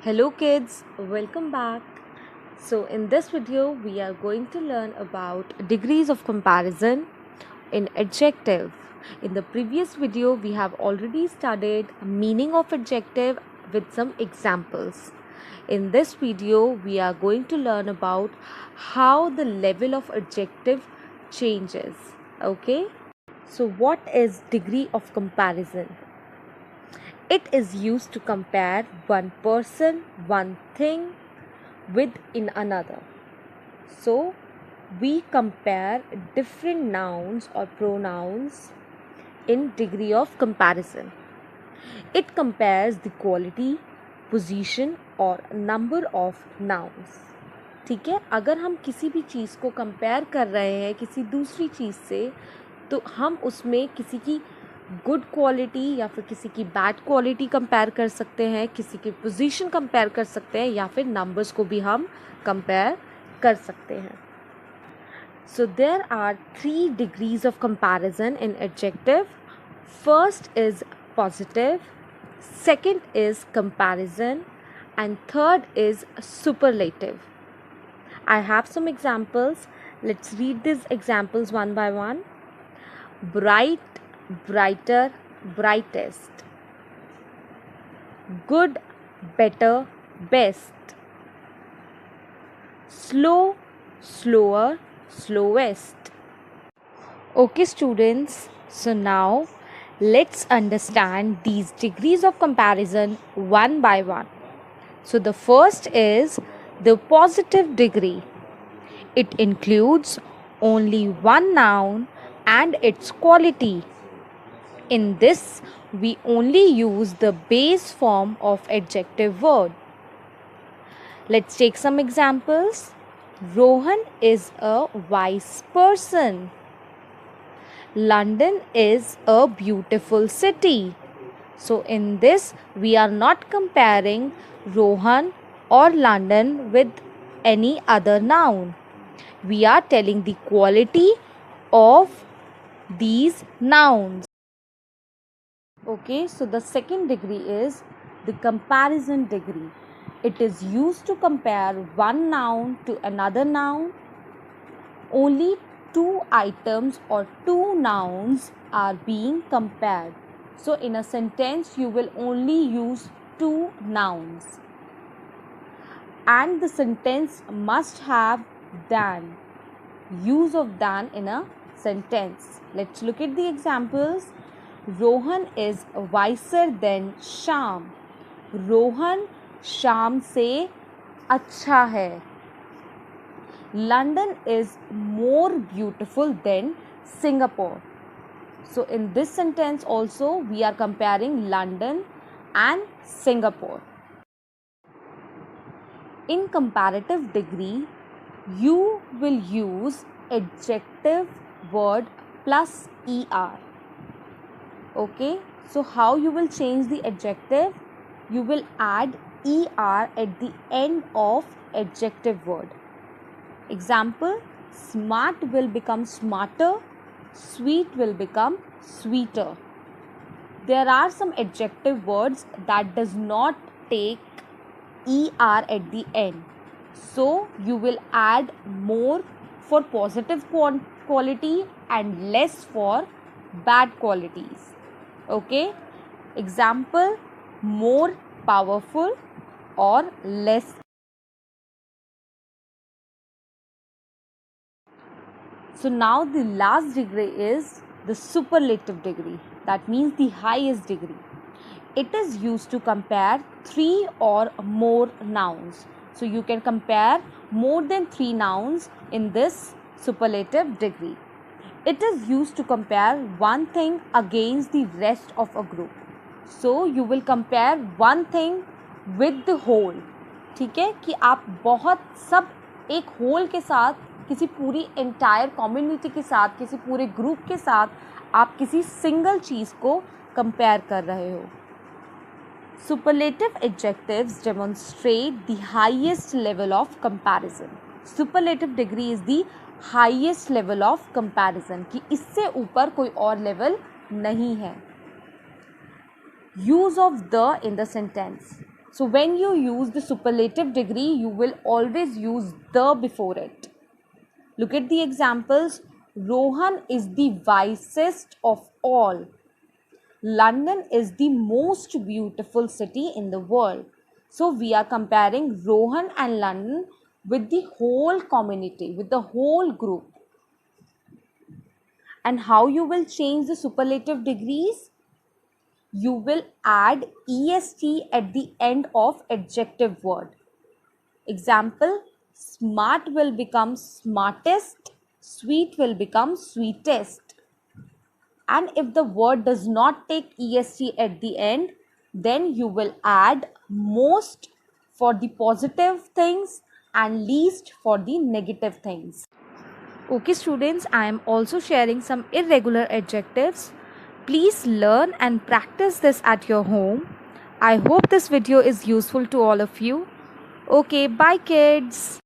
Hello kids, welcome back. So in this video we are going to learn about degrees of comparison in adjective. In the previous video we have already studied meaning of adjective with some examples. In this video we are going to learn about how the level of adjective changes. Okay? So what is degree of comparison? It is used to compare one person, one thing with in another. So we compare different nouns or pronouns in degree of comparison. It compares the quality, position और number of nouns. ठीक है, अगर हम किसी भी चीज़ को compare कर रहे हैं किसी दूसरी चीज़ से तो हम उसमें किसी की गुड क्वालिटी या फिर किसी की बैड क्वालिटी कंपेयर कर सकते हैं, किसी की पोजीशन कंपेयर कर सकते हैं या फिर नंबर्स को भी हम कंपेयर कर सकते हैं. So there are 3 degrees of comparison in adjective. First is positive, second is comparison and third is superlative. I have some examples. Let's read these examples one by one. Bright, brighter, brightest. Good, better, best. Slow, slower, slowest. Okay students, so now let's understand these degrees of comparison one by one. So the first is the positive degree. It includes only one noun and its quality. In this, we only use the base form of adjective word. Let's take some examples. Rohan is a wise person. London is a beautiful city. So in this, we are not comparing Rohan or London with any other noun. We are telling the quality of these nouns. Okay, so the second degree is the comparison degree. It is used to compare one noun to another noun. Only two items or two nouns are being compared. So in a sentence you will only use two nouns and the sentence must have than. Use of than in a sentence. Let's look at the examples. Rohan is wiser than Shyam. Rohan Shyam से अच्छा है. London is more beautiful than Singapore. So in this sentence also we are comparing London and Singapore. In comparative degree, you will use adjective word plus er. Okay, so how you will change the adjective? You will add er at the end of adjective word. Example, smart will become smarter, sweet will become sweeter. There are some adjective words that does not take er at the end. So you will add more for positive quality and less for bad qualities. Okay? Example, more powerful or less. So now the last degree is the superlative degree. That means the highest degree. It is used to compare three or more nouns. So you can compare more than three nouns in this superlative degree. It is used to compare one thing against the rest of a group. So you will compare one thing with the whole. ठीक है कि आप बहुत सब एक whole के साथ किसी पूरी एंटायर कम्युनिटी के साथ किसी पूरे ग्रुप के साथ आप किसी सिंगल चीज़ को कंपेयर कर रहे हो. Superlative adjectives demonstrate the highest level of comparison. Superlative degree is the highest level of comparison कि इससे ऊपर कोई और लेवल नहीं है. Use of the in the sentence. So when you use the superlative degree, you will always use the before it. Look at the examples. Rohan is the wisest of all. London is the most beautiful city in the world. So we are comparing Rohan and London with the whole community, with the whole group. And how you will change the superlative degrees? You will add est at the end of adjective word. Example, smart will become smartest, sweet will become sweetest. And if the word does not take est at the end, then you will add most for the positive things and least for the negative things. Okay students, I am also sharing some irregular adjectives. Please learn and practice this at your home. I hope this video is useful to all of you. Okay, bye kids.